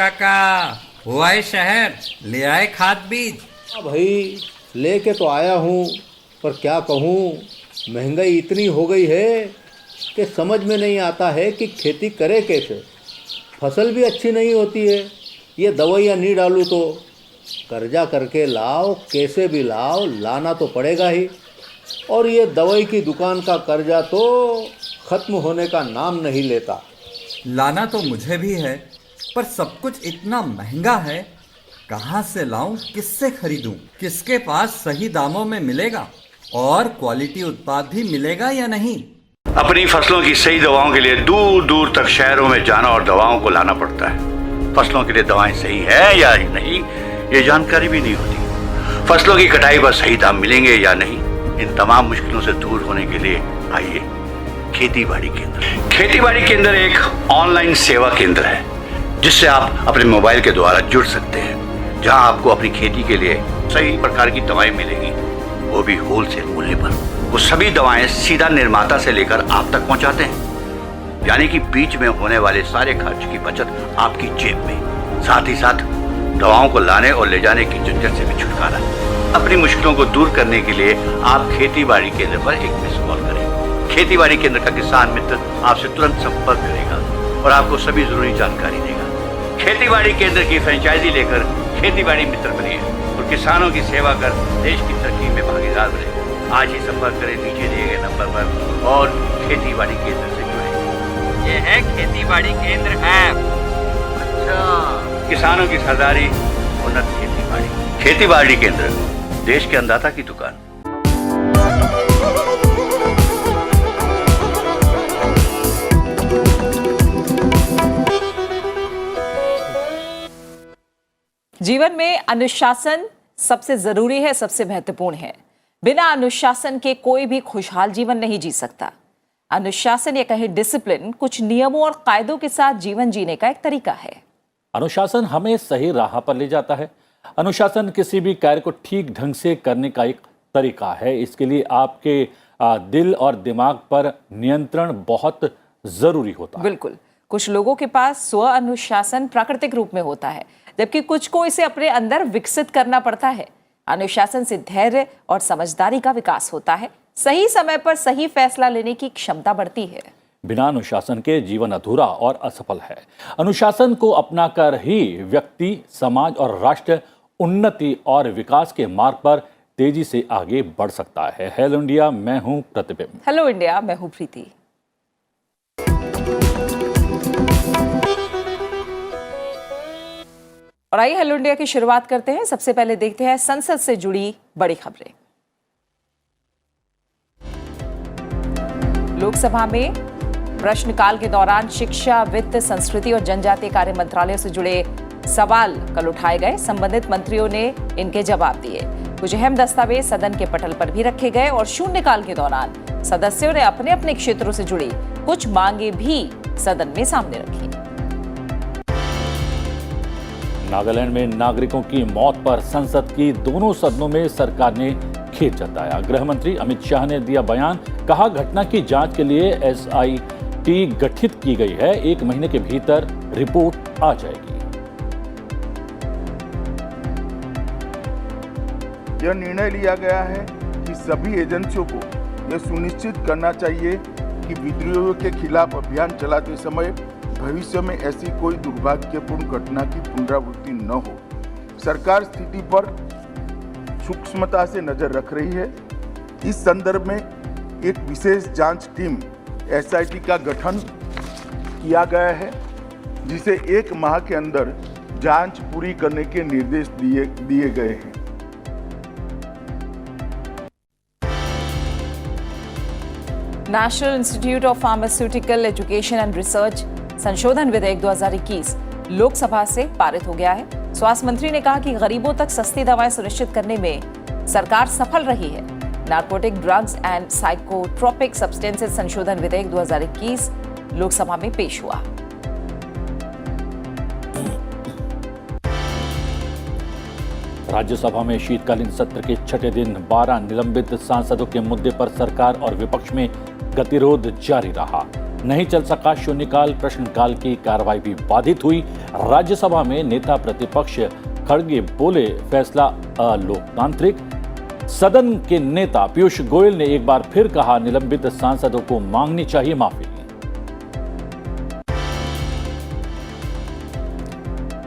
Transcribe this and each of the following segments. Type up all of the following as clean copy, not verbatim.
काका, हुआ है शहर, ले आए खाद बीज। हाँ भाई, लेके तो आया हूँ, पर क्या कहूँ, महंगाई इतनी हो गई है कि समझ में नहीं आता है कि खेती करे कैसे। फसल भी अच्छी नहीं होती है, ये दवाइयाँ नहीं डालूँ तो कर्जा करके लाओ, कैसे भी लाओ, लाना तो पड़ेगा ही। और ये दवाई की दुकान का कर्जा तो ख़त्म होने का नाम नहीं लेता। लाना तो मुझे भी है, पर सब कुछ इतना महंगा है, कहाँ से लाऊं, किससे खरीदूं, किसके पास सही दामों में मिलेगा और क्वालिटी उत्पाद भी मिलेगा या नहीं। अपनी फसलों की सही दवाओं के लिए दूर दूर तक शहरों में जाना और दवाओं को लाना पड़ता है। फसलों के लिए दवाएं सही है या नहीं, ये जानकारी भी नहीं होती। फसलों की कटाई पर सही दाम मिलेंगे या नहीं, इन तमाम मुश्किलों से दूर होने के लिए आइए खेती बाड़ी केंद्र। खेती बाड़ी केंद्र एक ऑनलाइन सेवा केंद्र है जिससे आप अपने मोबाइल के द्वारा जुड़ सकते हैं, जहां आपको अपनी खेती के लिए सही प्रकार की दवाएं मिलेंगी, वो भी होलसेल मूल्य पर। वो सभी दवाएं सीधा निर्माता से लेकर आप तक पहुंचाते हैं, यानी कि बीच में होने वाले सारे खर्च की बचत आपकी जेब में। साथ ही साथ दवाओं को लाने और ले जाने की झंझट से भी छुटकारा। अपनी मुश्किलों को दूर करने के लिए आप खेती बाड़ी केंद्र पर एक मिस कॉल करें। खेती बाड़ी केंद्र का किसान मित्र आपसे तुरंत संपर्क करेगा और आपको सभी जरूरी जानकारी देगा। खेती बाड़ी केंद्र की फ्रेंचाइजी लेकर खेती बाड़ी मित्र बनिए और किसानों की सेवा कर देश की तरक्की में भागीदार बने। आज ही संपर्क करें नीचे दिए गए नंबर पर और खेती बाड़ी केंद्र से जुड़े। ये है खेती बाड़ी केंद्र ऐप। अच्छा, किसानों की सरदारी, उन्नत खेती बाड़ी। खेती बाड़ी केंद्र, देश के अन्नदाता की दुकान। जीवन में अनुशासन सबसे जरूरी है, सबसे महत्वपूर्ण है। बिना अनुशासन के कोई भी खुशहाल जीवन नहीं जी सकता। अनुशासन या कहीं डिसिप्लिन कुछ नियमों और कायदों के साथ जीवन जीने का एक तरीका है। अनुशासन हमें सही राह पर ले जाता है। अनुशासन किसी भी कार्य को ठीक ढंग से करने का एक तरीका है। इसके लिए आपके दिल और दिमाग पर नियंत्रण बहुत जरूरी होता है। बिल्कुल, कुछ लोगों के पास स्व अनुशासन प्राकृतिक रूप में होता है, जबकि कुछ को इसे अपने अंदर विकसित करना पड़ता है। अनुशासन से धैर्य और समझदारी का विकास होता है। सही समय पर सही फैसला लेने की क्षमता बढ़ती है। बिना अनुशासन के जीवन अधूरा और असफल है। अनुशासन को अपनाकर ही व्यक्ति, समाज और राष्ट्र उन्नति और विकास के मार्ग पर तेजी से आगे बढ़ सकता है। हेलो इंडिया, मैं हूं प्रतिबिंब। हेलो इंडिया, मैं हूं प्रीति। और आइए हेलो इंडिया की शुरुआत करते हैं। सबसे पहले देखते हैं संसद से जुड़ी बड़ी खबरें। लोकसभा में प्रश्नकाल के दौरान शिक्षा, वित्त, संस्कृति और जनजातीय कार्य मंत्रालयों से जुड़े सवाल कल उठाए गए। संबंधित मंत्रियों ने इनके जवाब दिए। कुछ अहम दस्तावेज सदन के पटल पर भी रखे गए और शून्यकाल के दौरान सदस्यों ने अपने अपने क्षेत्रों से जुड़ी कुछ मांगे भी सदन में सामने रखी। नागालैंड में नागरिकों की मौत पर संसद की दोनों सदनों में सरकार ने खेद जताया। गृह मंत्री अमित शाह ने दिया बयान, कहा घटना की जांच के लिए SIT गठित की गई है, 1 महीने के भीतर रिपोर्ट आ जाएगी। यह निर्णय लिया गया है कि सभी एजेंसियों को यह सुनिश्चित करना चाहिए कि विद्रोहियों के खिलाफ अभियान चलाते समय भविष्य में ऐसी कोई दुर्भाग्यपूर्ण घटना की पुनरावृत्ति न हो। सरकार स्थिति पर सूक्ष्मता से नजर रख रही है। इस संदर्भ में एक विशेष जांच टीम SIT का गठन किया गया है, जिसे 1 माह के अंदर जांच पूरी करने के निर्देश दिए गए हैं। National institute of pharmaceutical education and research संशोधन विधेयक 2021 लोकसभा से पारित हो गया है। स्वास्थ्य मंत्री ने कहा कि गरीबों तक सस्ती दवाएं सुनिश्चित करने में सरकार सफल रही है। Narcotic drugs and psychotropic substances संशोधन विधेयक 2021 लोकसभा में पेश हुआ। राज्यसभा में शीतकालीन सत्र के 6ठे दिन 12 निलंबित सांसदों के मुद्दे पर सरकार और विपक्ष में गतिरोध जारी रहा। नहीं चल सका शून्यकाल, प्रश्नकाल की कार्रवाई भी बाधित हुई। राज्यसभा में नेता प्रतिपक्ष खड़गे बोले, फैसला अलोकतांत्रिक। सदन के नेता पीयूष गोयल ने एक बार फिर कहा, निलंबित सांसदों को मांगनी चाहिए माफी।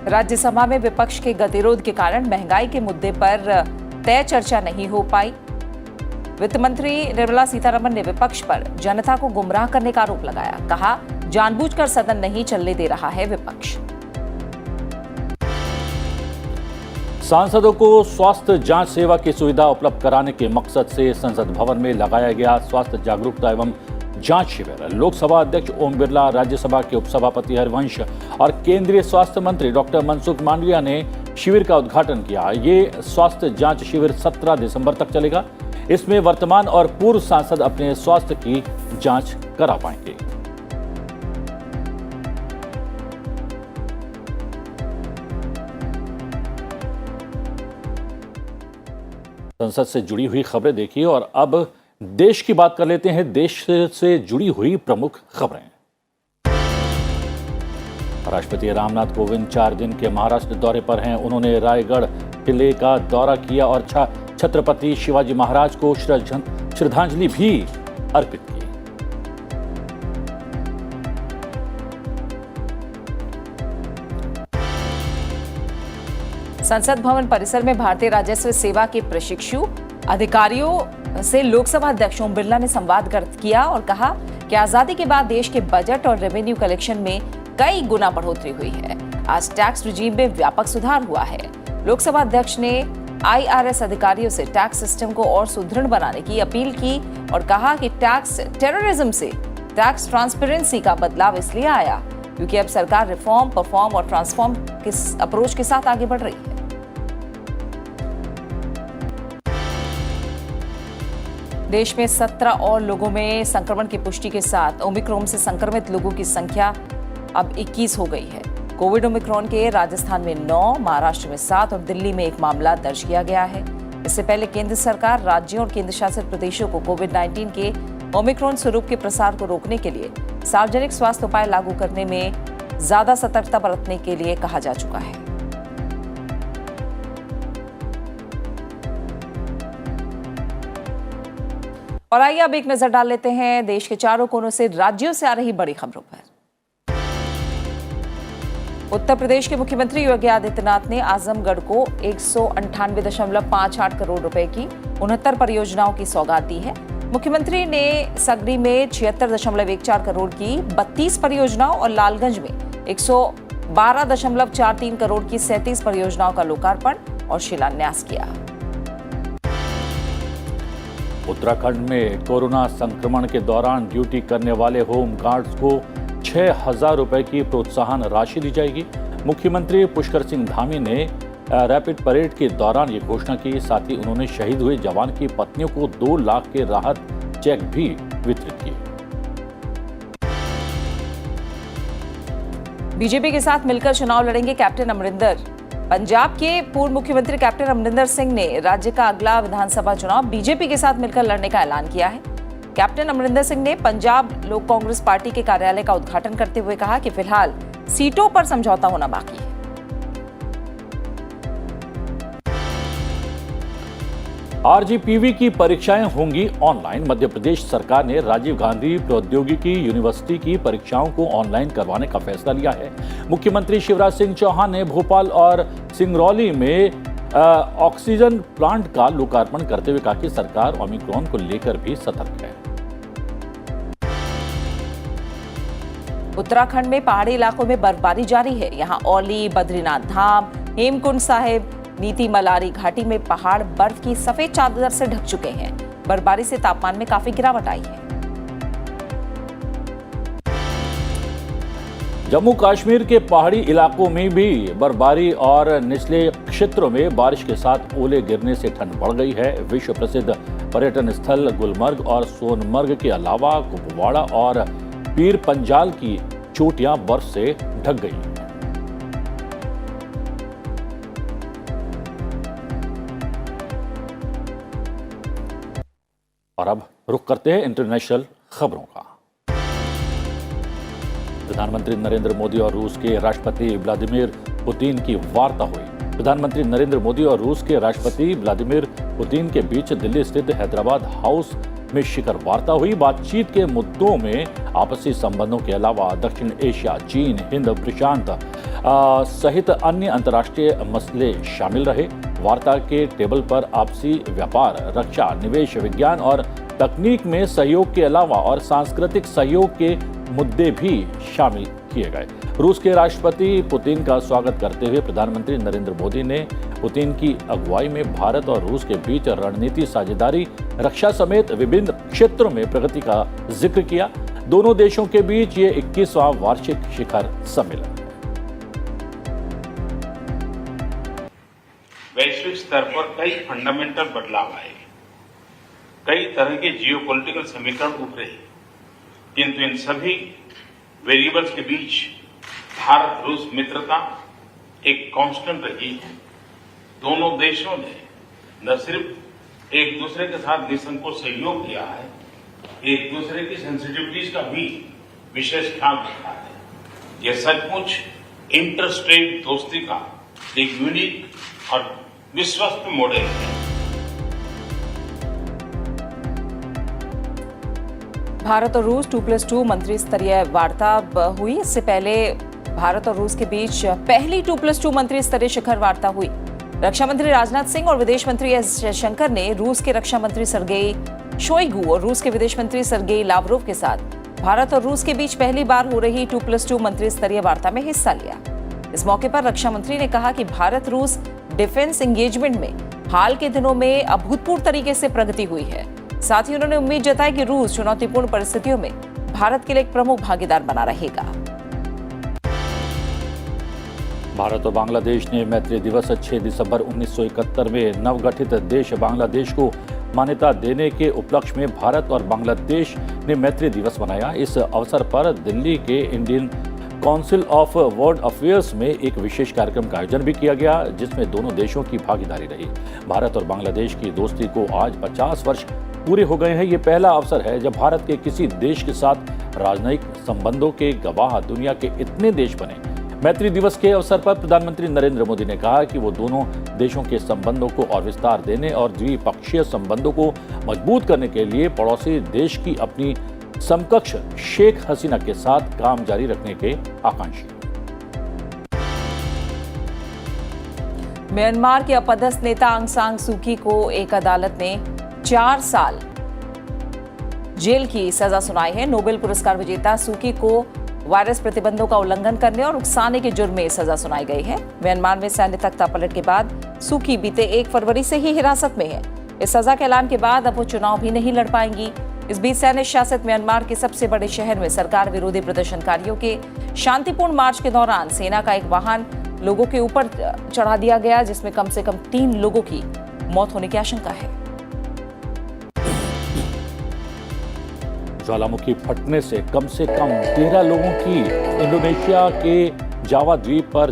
राज्यसभा में विपक्ष के गतिरोध के कारण महंगाई के मुद्दे पर तय चर्चा नहीं हो पाई। वित्त मंत्री निर्मला सीतारमण ने विपक्ष पर जनता को गुमराह करने का आरोप लगाया। कहा, जानबूझकर सदन नहीं चलने दे रहा है विपक्ष। सांसदों को स्वास्थ्य जांच सेवा की सुविधा उपलब्ध कराने के मकसद से संसद भवन में लगाया गया स्वास्थ्य जागरूकता एवं जांच शिविर। लोकसभा अध्यक्ष ओम बिरला, राज्यसभा के उपसभापति हरिवंश और केंद्रीय स्वास्थ्य मंत्री डॉक्टर मनसुख मांडविया ने शिविर का उद्घाटन किया। ये स्वास्थ्य जांच शिविर 17 दिसंबर तक चलेगा। इसमें वर्तमान और पूर्व सांसद अपने स्वास्थ्य की जांच करा पाएंगे। संसद से जुड़ी हुई खबरें देखिए और अब देश की बात कर लेते हैं। देश से जुड़ी हुई प्रमुख खबरें। राष्ट्रपति रामनाथ कोविंद 4 दिन के महाराष्ट्र दौरे पर हैं। उन्होंने रायगढ़ किले का दौरा किया और छत्रपति शिवाजी महाराज को श्रद्धांजलि भी अर्पित की। संसद भवन परिसर में भारतीय राजस्व सेवा के प्रशिक्षु अधिकारियों से लोकसभा अध्यक्ष ओम बिरला ने संवाद किया और कहा कि आजादी के बाद देश के बजट और रेवेन्यू कलेक्शन में कई गुना बढ़ोतरी हुई है। आज टैक्स रिजीम में व्यापक सुधार हुआ है। लोकसभा अध्यक्ष ने IRS अधिकारियों से टैक्स सिस्टम को और सुदृढ़ बनाने की अपील की और कहा कि टैक्स टेररिज्म से टैक्स ट्रांसपेरेंसी का बदलाव इसलिए आया क्योंकि अब सरकार रिफॉर्म, परफॉर्म और ट्रांसफॉर्म के अप्रोच के साथ आगे बढ़ रही है। देश में 17 और लोगों में संक्रमण की पुष्टि के साथ ओमिक्रॉन से संक्रमित लोगों की संख्या अब 21 हो गई है। कोविड ओमिक्रॉन के राजस्थान में 9, महाराष्ट्र में 7 और दिल्ली में 1 मामला दर्ज किया गया है। इससे पहले केंद्र सरकार राज्यों और केंद्र शासित प्रदेशों को कोविड-19 के ओमिक्रॉन स्वरूप के प्रसार को रोकने के लिए सार्वजनिक स्वास्थ्य उपाय लागू करने में ज्यादा सतर्कता बरतने के लिए कहा जा चुका है। और आइए अब एक नजर डाल लेते हैं देश के चारों कोनों से राज्यों से आ रही बड़ी खबरों पर। उत्तर प्रदेश के मुख्यमंत्री योगी आदित्यनाथ ने आजमगढ़ को 198.58 करोड़ रुपए की 69 परियोजनाओं की सौगात दी है। मुख्यमंत्री ने सगरी में 76.14 करोड़ की 32 परियोजनाओं और लालगंज में 112.43 करोड़ की 37 परियोजनाओं का लोकार्पण और शिलान्यास किया। उत्तराखंड में कोरोना संक्रमण के दौरान ड्यूटी करने वाले होम गार्ड्स को 6,000 रुपए की प्रोत्साहन राशि दी जाएगी। मुख्यमंत्री पुष्कर सिंह धामी ने रैपिड परेड के दौरान ये घोषणा की। साथ ही उन्होंने शहीद हुए जवान की पत्नियों को 2 लाख के राहत चेक भी वितरित किए। बीजेपी के साथ मिलकर चुनाव लड़ेंगे कैप्टन अमरिंदर। पंजाब के पूर्व मुख्यमंत्री कैप्टन अमरिंदर सिंह ने राज्य का अगला विधानसभा चुनाव बीजेपी के साथ मिलकर लड़ने का ऐलान किया है। कैप्टन अमरिंदर सिंह ने पंजाब लोक कांग्रेस पार्टी के कार्यालय का उद्घाटन करते हुए कहा कि फिलहाल सीटों पर समझौता होना बाकी है। RGPV की परीक्षाएं होंगी ऑनलाइन। मध्य प्रदेश सरकार ने राजीव गांधी प्रौद्योगिकी यूनिवर्सिटी की परीक्षाओं को ऑनलाइन करवाने का फैसला लिया है। मुख्यमंत्री शिवराज सिंह चौहान ने भोपाल और सिंगरौली में ऑक्सीजन प्लांट का लोकार्पण करते हुए कहा कि सरकार ओमिक्रॉन को लेकर भी सतर्क है। उत्तराखंड में पहाड़ी इलाकों में बर्फबारी जारी है। यहां औली, बद्रीनाथ धाम, हेमकुंड साहिब, नीति मलारी घाटी में पहाड़ बर्फ की सफेद चादर से ढक चुके हैं। बर्फबारी से तापमान में काफी गिरावट आई है। जम्मू कश्मीर के पहाड़ी इलाकों में भी बर्फबारी और निचले क्षेत्रों में बारिश के साथ ओले गिरने से ठंड बढ़ गई है। विश्व प्रसिद्ध पर्यटन स्थल गुलमर्ग और सोनमर्ग के अलावा कुपवाड़ा और पीर पंजाल की चोटियां बर्फ से ढक गई हैं। और अब रुख करते हैं इंटरनेशनल खबरों का। प्रधानमंत्री नरेंद्र मोदी और रूस के राष्ट्रपति व्लादिमीर पुतिन की वार्ता हुई। प्रधानमंत्री नरेंद्र मोदी और रूस के राष्ट्रपति व्लादिमीर पुतिन के बीच दिल्ली स्थित हैदराबाद हाउस में शिखर वार्ता हुई। बातचीत के मुद्दों में आपसी संबंधों के अलावा दक्षिण एशिया, चीन, हिंद प्रशांत सहित अन्य अंतर्राष्ट्रीय मसले शामिल रहे। वार्ता के टेबल पर आपसी व्यापार, रक्षा, निवेश, विज्ञान और तकनीक में सहयोग के अलावा और सांस्कृतिक सहयोग के मुद्दे भी शामिल किए गए। रूस के राष्ट्रपति पुतिन का स्वागत करते हुए प्रधानमंत्री नरेंद्र मोदी ने पुतिन की अगुवाई में भारत और रूस के बीच रणनीति साझेदारी, रक्षा समेत विभिन्न क्षेत्रों में प्रगति का जिक्र किया। दोनों देशों के बीच ये 21वां वार्षिक शिखर सम्मेलन है। वैश्विक स्तर पर कई फंडामेंटल बदलाव आए, कई तरह के जियोपॉलिटिकल समीकरण उभरे, किंतु इन सभी वेरिएबल्स के बीच भारत रूस मित्रता एक कांस्टेंट रही है। दोनों देशों ने न सिर्फ एक दूसरे के साथ निसंकोच सहयोग किया है, एक दूसरे की सेंसिटिविटीज का भी विशेष ख्याल रखा है। यह सचमुच इंटरस्टेट दोस्ती का एक यूनिक और विश्वस्त मॉडल है। भारत और रूस 2+2 मंत्री स्तरीय वार्ता हुई। इससे पहले भारत और रूस के बीच पहली 2+2 मंत्री स्तरीय शिखर वार्ता हुई। रक्षा मंत्री राजनाथ सिंह और विदेश मंत्री एस जयशंकर ने रूस के रक्षा मंत्री सर्गेई शोइगु और रूस के विदेश मंत्री सर्गेई लावरोव के साथ भारत और रूस के बीच पहली बार हो रही 2+2 मंत्री स्तरीय वार्ता में हिस्सा लिया। इस मौके पर रक्षा मंत्री ने कहा कि भारत रूस डिफेंस एंगेजमेंट में हाल के दिनों में अभूतपूर्व तरीके से प्रगति हुई है। साथ ही उन्होंने उम्मीद जताई कि रूस चुनौतीपूर्ण परिस्थितियों में भारत के लिए एक प्रमुख भागीदार बना रहेगा। भारत और बांग्लादेश ने मैत्री दिवस 6 दिसंबर 1971 में नवगठित देश बांग्लादेश को मान्यता देने के उपलक्ष्य में भारत और बांग्लादेश ने मैत्री दिवस मनाया। इस अवसर पर दिल्ली के Indian council of world affairs में एक विशेष कार्यक्रम का आयोजन भी किया गया, जिसमें दोनों देशों की भागीदारी रही। भारत और बांग्लादेश की दोस्ती को आज 50 वर्ष पूरे हो गए हैं। ये पहला अवसर है जब भारत के किसी देश के साथ राजनयिक संबंधों के गवाह दुनिया के इतने देश बने। मैत्री दिवस के अवसर पर प्रधानमंत्री नरेंद्र मोदी ने कहा कि वो दोनों देशों के संबंधों को और विस्तार देने और द्विपक्षीय संबंधों को मजबूत करने के लिए पड़ोसी देश की अपनी समकक्ष शेख हसीना के साथ काम जारी रखने के आकांक्षी। म्यांमार के अपदस्थ नेता आंग सान सू की को एक अदालत ने 4 साल जेल की सजा सुनाई है। नोबेल पुरस्कार विजेता सू की को वायरस प्रतिबंधों का उल्लंघन करने और उकसाने के जुर्म में सजा सुनाई गई है। म्यांमार में सैन्य तख्तापलट के बाद सू की बीते 1 फरवरी से ही हिरासत में है। इस सजा के ऐलान के बाद अब वो चुनाव भी नहीं लड़ पाएंगी। इस बीच सैन्य शासित म्यांमार के सबसे बड़े शहर में सरकार विरोधी प्रदर्शनकारियों के शांतिपूर्ण मार्च के दौरान सेना का एक वाहन लोगों के ऊपर चढ़ा दिया गया, जिसमें कम से कम 3 लोगों की मौत होने की आशंका है। ज्वालामुखी फटने से कम 13 लोगों की इंडोनेशिया के जावा द्वीप पर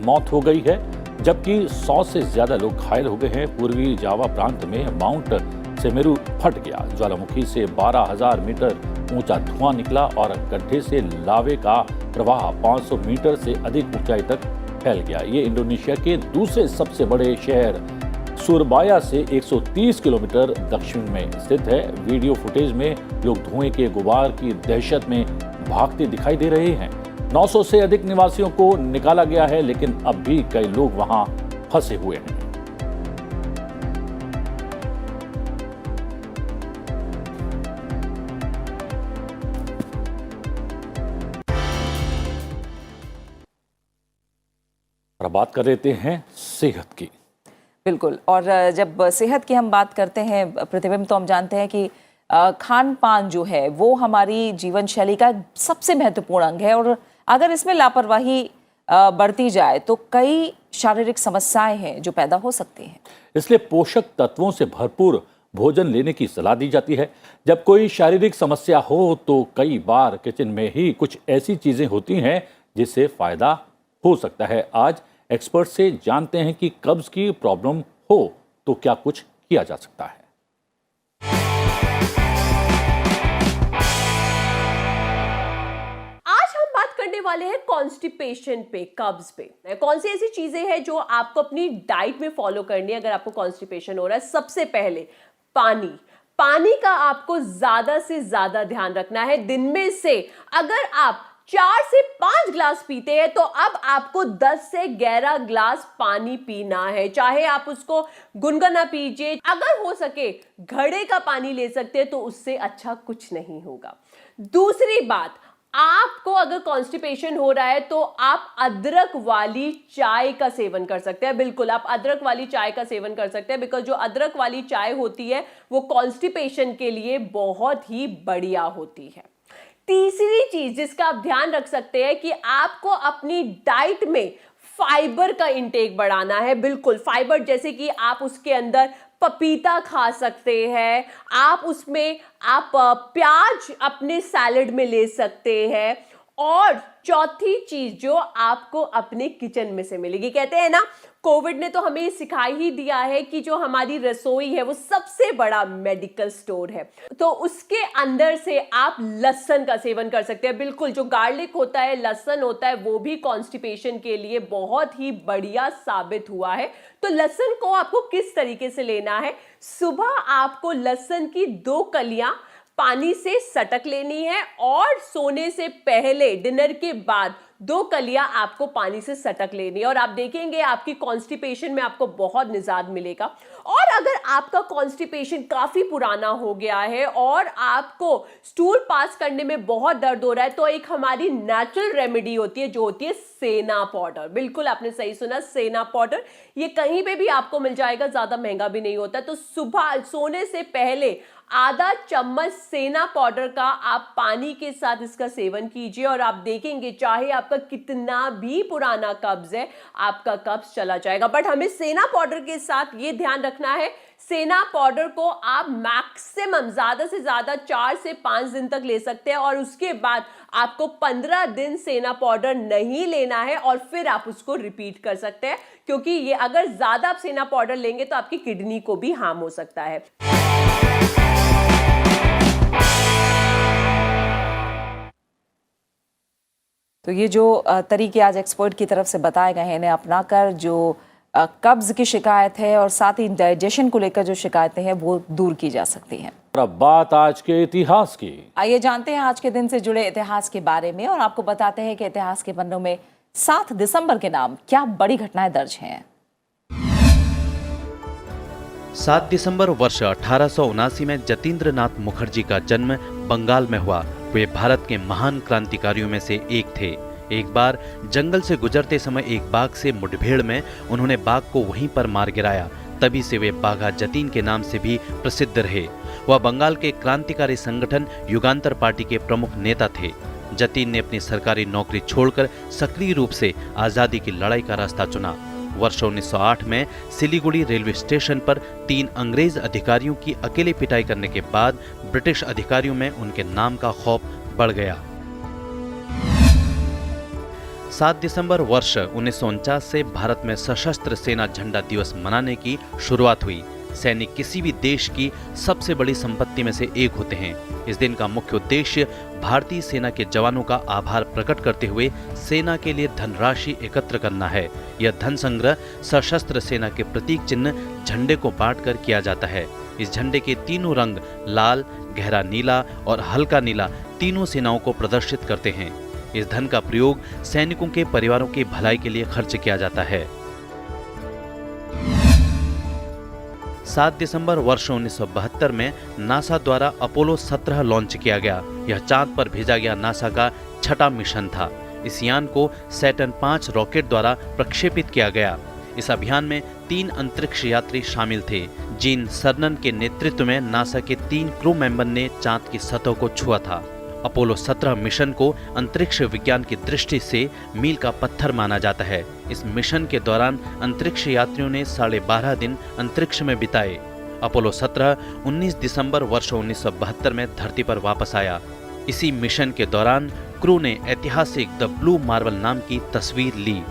मौत हो गई है, जबकि 100 से ज्यादा लोग घायल हो गए हैं। पूर्वी जावा प्रांत में माउंट सेमेरू फट गया। ज्वालामुखी से 12,000 मीटर ऊंचा धुआं निकला और गड्ढे से लावे का प्रवाह 500 मीटर से अधिक ऊंचाई तक फैल गया। ये इंडोनेशिया के दूसरे सबसे बड़े शहर सुरबाया से 130 किलोमीटर दक्षिण में स्थित है। वीडियो फुटेज में लोग धुएं के गुबार की दहशत में भागते दिखाई दे रहे हैं। 900 से अधिक निवासियों को निकाला गया है, लेकिन अब भी कई लोग वहां फंसे हुए हैं। और बात कर लेते हैं सेहत की। बिल्कुल, और जब सेहत की हम बात करते हैं प्रतिबिंब, तो हम जानते हैं कि खान पान जो है वो हमारी जीवन शैली का सबसे महत्वपूर्ण अंग है, और अगर इसमें लापरवाही बढ़ती जाए तो कई शारीरिक समस्याएं हैं जो पैदा हो सकती हैं। इसलिए पोषक तत्वों से भरपूर भोजन लेने की सलाह दी जाती है। जब कोई शारीरिक समस्या हो तो कई बार किचन में ही कुछ ऐसी चीजें होती हैं जिससे फायदा हो सकता है। आज एक्सपर्ट से जानते हैं कि कब्ज की प्रॉब्लम हो तो क्या कुछ किया जा सकता है। आज हम बात करने वाले हैं कॉन्स्टिपेशन पे, कब्ज पे। कौन सी ऐसी चीजें हैं जो आपको अपनी डाइट में फॉलो करनी है अगर आपको कॉन्स्टिपेशन हो रहा है। सबसे पहले पानी का आपको ज्यादा से ज्यादा ध्यान रखना है। दिन में से अगर आप 4 से 5 ग्लास पीते हैं तो अब आपको 10 से 11 ग्लास पानी पीना है। चाहे आप उसको गुनगुना पीजिए, अगर हो सके घड़े का पानी ले सकते हैं तो उससे अच्छा कुछ नहीं होगा। दूसरी बात, आपको अगर कॉन्स्टिपेशन हो रहा है तो आप अदरक वाली चाय का सेवन कर सकते हैं। बिल्कुल, आप अदरक वाली चाय का सेवन कर सकते हैं, बिकॉज जो अदरक वाली चाय होती है वो कॉन्स्टिपेशन के लिए बहुत ही बढ़िया होती है। तीसरी चीज जिसका आप ध्यान रख सकते हैं कि आपको अपनी डाइट में फाइबर का इंटेक बढ़ाना है। बिल्कुल, फाइबर जैसे कि आप उसके अंदर पपीता खा सकते हैं, आप उसमें आप प्याज अपने सैलेड में ले सकते हैं। और चौथी चीज जो आपको अपने किचन में से मिलेगी, कहते हैं ना कोविड ने तो हमें सिखा ही दिया है कि जो हमारी रसोई है वो सबसे बड़ा मेडिकल स्टोर है, तो उसके अंदर से आप लहसुन का सेवन कर सकते हैं। बिल्कुल, जो गार्लिक होता है, लहसुन होता है, वो भी कॉन्स्टिपेशन के लिए बहुत ही बढ़िया साबित हुआ है। तो लहसुन को आपको किस तरीके से लेना है, सुबह आपको लहसुन की 2 कलियां पानी से सटक लेनी है और सोने से पहले डिनर के बाद 2 कलियां आपको पानी से सटक लेनी है, और आप देखेंगे आपकी कॉन्स्टिपेशन में आपको बहुत निजात मिलेगा। और अगर आपका कॉन्स्टिपेशन काफी पुराना हो गया है और आपको स्टूल पास करने में बहुत दर्द हो रहा है तो एक हमारी नेचुरल रेमेडी होती है जो होती है सेना पाउडर। बिल्कुल, आपने सही सुना, सेना पाउडर। ये कहीं पे भी आपको मिल जाएगा, ज्यादा महंगा भी नहीं होता। तो सुबह सोने से पहले आधा चम्मच सेना पाउडर का आप पानी के साथ इसका सेवन कीजिए और आप देखेंगे चाहे आपका कितना भी पुराना कब्ज है, आपका कब्ज चला जाएगा। बट हमें सेना पाउडर के साथ ये ध्यान रखना है, सेना पाउडर को आप मैक्सिमम ज्यादा से ज्यादा 4 से 5 दिन तक ले सकते हैं और उसके बाद आपको 15 दिन सेना पाउडर नहीं लेना है और फिर आप उसको रिपीट कर सकते हैं, क्योंकि ये अगर ज्यादा आप सेना पाउडर लेंगे तो आपकी किडनी को भी हार्म हो सकता है। तो ये जो तरीके आज एक्सपर्ट की तरफ से बताए गए हैं, इन्हें अपनाकर जो कब्ज की शिकायत है और साथ ही डाइजेशन को लेकर जो शिकायतें हैं वो दूर की जा सकती हैं। और अब बात आज के इतिहास की। आइए जानते हैं आज के दिन से जुड़े इतिहास के बारे में और आपको बताते हैं कि इतिहास के पन्नों में 7 दिसंबर के नाम क्या बड़ी घटनाएं दर्ज हैं। 7 दिसंबर वर्ष 1879 में जतीन्द्र नाथ मुखर्जी का जन्म बंगाल में हुआ। वे भारत के महान क्रांतिकारियों में से एक थे। एक बार जंगल से गुजरते समय एक बाघ से मुठभेड़ में उन्होंने बाघ को वहीं पर मार गिराया। तभी से वे बाघा जतीन के नाम से भी प्रसिद्ध रहे। वह बंगाल के क्रांतिकारी संगठन युगांतर पार्टी के प्रमुख नेता थे। जतीन ने अपनी सरकारी नौकरी छोड़कर सक्रिय रूप से आजादी की लड़ाई का रास्ता चुना। वर्ष 1908 में सिलीगुड़ी रेलवे स्टेशन पर 3 अंग्रेज अधिकारियों की अकेले पिटाई करने के बाद ब्रिटिश अधिकारियों में उनके नाम का खौफ बढ़ गया। 7 दिसंबर वर्ष 1949 से भारत में सशस्त्र सेना झंडा दिवस मनाने की शुरुआत हुई। सैनिक किसी भी देश की सबसे बड़ी संपत्ति में से एक होते हैं। इस दिन का मुख्य उद्देश्य भारतीय सेना के जवानों का आभार प्रकट करते हुए सेना के लिए धनराशि एकत्र करना है। यह धन संग्रह सशस्त्र सेना के प्रतीक चिन्ह झंडे को बांटकर किया जाता है। इस झंडे के तीनों रंग लाल, गहरा नीला और हल्का नीला तीनों सेनाओं को प्रदर्शित करते हैं। इस धन का प्रयोग सैनिकों के परिवारों की भलाई के लिए खर्च किया जाता है। 7 दिसंबर वर्ष 1972 में नासा द्वारा अपोलो 17 लॉन्च किया गया। यह चांद पर भेजा गया नासा का 6वां मिशन था। इस यान को सैटर्न 5 रॉकेट द्वारा प्रक्षेपित किया गया। इस अभियान में 3 अंतरिक्ष यात्री शामिल थे। जीन सर्नन के नेतृत्व में नासा के 3 क्रू मेंबर ने चांद की सतह को छुआ था। अपोलो 17 मिशन को अंतरिक्ष विज्ञान की दृष्टि से मील का पत्थर माना जाता है। इस मिशन के दौरान अंतरिक्ष यात्रियों ने 12.5 दिन अंतरिक्ष में बिताए। अपोलो 17 19 दिसंबर वर्ष 1972 में धरती पर वापस आया। इसी मिशन के दौरान क्रू ने ऐतिहासिक द ब्लू मार्बल नाम की तस्वीर ली।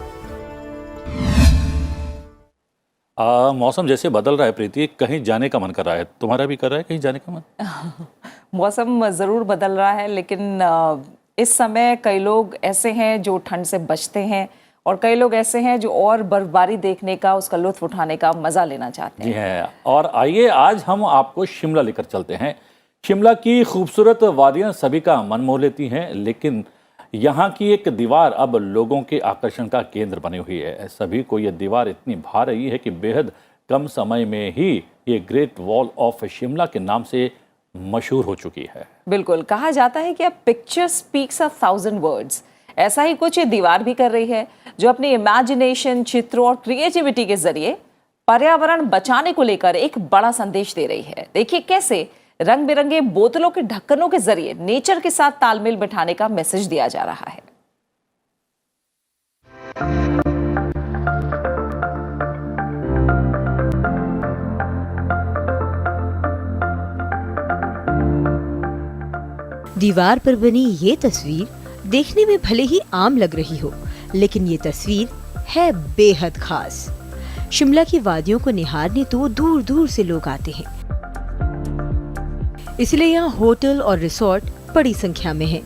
मौसम जैसे बदल रहा है प्रीति, कहीं जाने का मन कर रहा है। तुम्हारा भी कर रहा है कहीं जाने का मन? मौसम ज़रूर बदल रहा है, लेकिन इस समय कई लोग ऐसे हैं जो ठंड से बचते हैं और कई लोग ऐसे हैं जो और बर्फबारी देखने का, उसका लुत्फ उठाने का मजा लेना चाहते हैं। जी हैं। और आइए आज हम आपको शिमला लेकर चलते हैं। शिमला की खूबसूरत वादियां सभी का मन मोह लेती हैं, लेकिन यहाँ की एक दीवार अब लोगों के आकर्षण का केंद्र बनी हुई है। सभी को ये दीवार इतनी भा रही है कि बेहद कम समय में ही ये ग्रेट वॉल ऑफ शिमला के नाम से मशहूर हो चुकी है। बिल्कुल, कहा जाता है कि अब पिक्चर स्पीक्स 1,000 वर्ड्स। ऐसा ही कुछ ये दीवार भी कर रही है, जो अपनी इमेजिनेशन, चित्रों और क्रिएटिविटी के जरिए पर्यावरण बचाने को लेकर एक बड़ा संदेश दे रही है। देखिए कैसे रंग बिरंगे बोतलों के ढक्कनों के जरिए नेचर के साथ तालमेल बिठाने का मैसेज दिया जा रहा है। दीवार पर बनी ये तस्वीर देखने में भले ही आम लग रही हो, लेकिन ये तस्वीर है बेहद खास। शिमला की वादियों को निहारने तो दूर दूर से लोग आते हैं, इसलिए यहाँ होटल और रिसोर्ट बड़ी संख्या में हैं।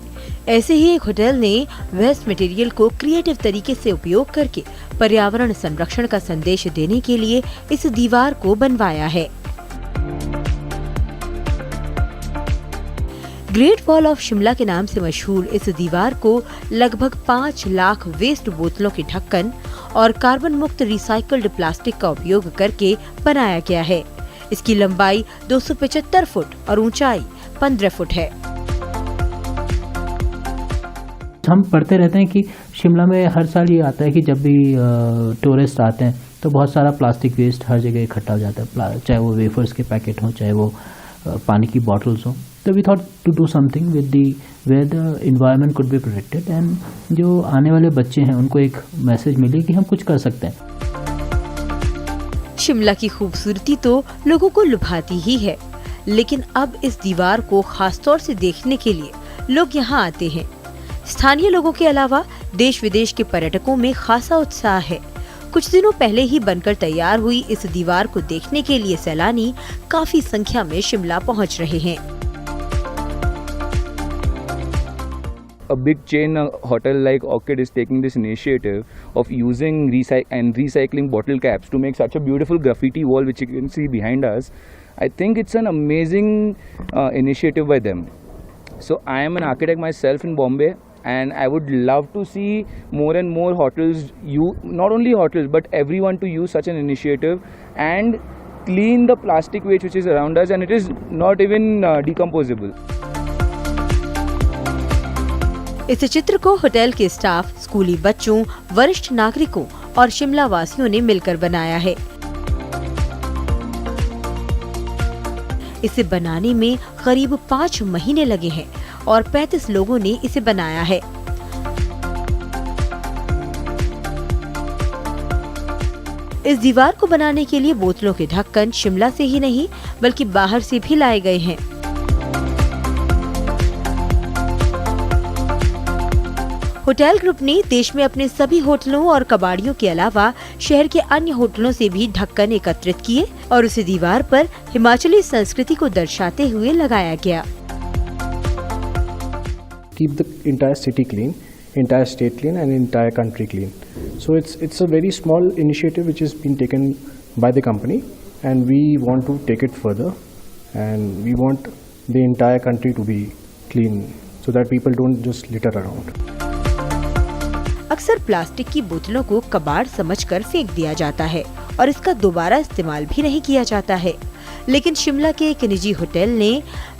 ऐसे ही एक होटल ने वेस्ट मटेरियल को क्रिएटिव तरीके से उपयोग करके पर्यावरण संरक्षण का संदेश देने के लिए इस दीवार को बनवाया है। ग्रेट वॉल ऑफ शिमला के नाम से मशहूर इस दीवार को लगभग 5 लाख वेस्ट बोतलों के ढक्कन और कार्बन मुक्त रिसाइकल्ड प्लास्टिक का उपयोग करके बनाया गया है। इसकी लंबाई 275 फुट और ऊंचाई 15 फुट है। हम पढ़ते रहते हैं कि शिमला में हर साल ये आता है कि जब भी टूरिस्ट आते हैं तो बहुत सारा प्लास्टिक वेस्ट हर जगह इकट्ठा हो जाता है, चाहे वो वेफर्स के पैकेट हों, चाहे वो पानी की बॉटल्स हों। तो we thought to do something with the where the environment could be protected and जो आने वाले बच्चे हैं उनको एक मैसेज मिले कि हम कुछ कर सकते हैं। शिमला की खूबसूरती तो लोगों को लुभाती ही है, लेकिन अब इस दीवार को खासतौर से देखने के लिए लोग यहाँ आते हैं। स्थानीय लोगों के अलावा देश विदेश के पर्यटकों में खासा उत्साह है। कुछ दिनों पहले ही बनकर तैयार हुई इस दीवार को देखने के लिए सैलानी काफी संख्या में शिमला पहुँच रहे हैं। A big chain hotel like Orchid is taking this initiative of using recycling bottle caps to make such a beautiful graffiti wall which you can see behind us. I think it's an amazing initiative by them. So I am an architect myself in Bombay, and I would love to see more and more hotels, not only hotels but everyone to use such an initiative and clean the plastic waste which is around us, and it is not even decomposable. इस चित्र को hotel के staff, स्कूली बच्चों, वरिष्ठ नागरिकों और शिमला वासियों ने मिलकर बनाया है। इसे बनाने में करीब 5 महीने लगे हैं और 35 लोगों ने इसे बनाया है। इस दीवार को बनाने के लिए बोतलों के ढक्कन शिमला से ही नहीं बल्कि बाहर से भी लाए गए हैं। होटल ग्रुप ने देश में अपने सभी होटलों और कबाड़ियों के अलावा शहर के अन्य होटलों से भी ढक्कन एकत्रित किए और उसे दीवार पर हिमाचली संस्कृति को दर्शाते हुए लगाया गया। Keep the entire city clean, entire state clean and entire country clean. So it's a very small initiative which has been taken by the company, and we want to take it further, and we want the entire country to be clean so that people don't just litter around. अक्सर plastic की बोतलों को कबाड़ समझकर फेंक दिया जाता है और इसका दोबारा इस्तेमाल भी नहीं किया जाता है, लेकिन शिमला के एक निजी होटल ने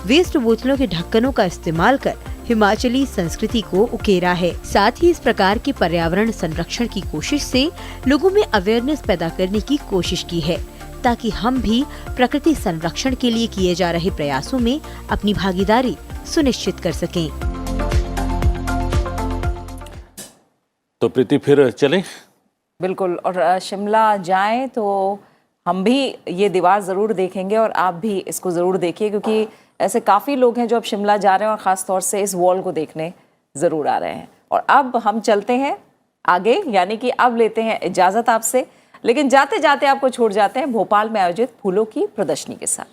वेस्ट बोतलों के ढक्कनों का इस्तेमाल कर हिमाचली संस्कृति को उकेरा है। साथ ही इस प्रकार के पर्यावरण संरक्षण की कोशिश से लोगों में अवेयरनेस पैदा करने की कोशिश की है, ताकि हम भी प्रकृति संरक्षण के लिए किए जा रहे प्रयासों में अपनी भागीदारी सुनिश्चित कर सकें। तो प्रीति फिर चलें? बिल्कुल, और शिमला जाएं तो हम भी ये दीवार ज़रूर देखेंगे और आप भी इसको ज़रूर देखिए, क्योंकि ऐसे काफ़ी लोग हैं जो अब शिमला जा रहे हैं और ख़ास तौर से इस वॉल को देखने ज़रूर आ रहे हैं। और अब हम चलते हैं आगे, यानी कि अब लेते हैं इजाज़त आपसे, लेकिन जाते जाते आपको छोड़ जाते हैं भोपाल में आयोजित फूलों की प्रदर्शनी के साथ।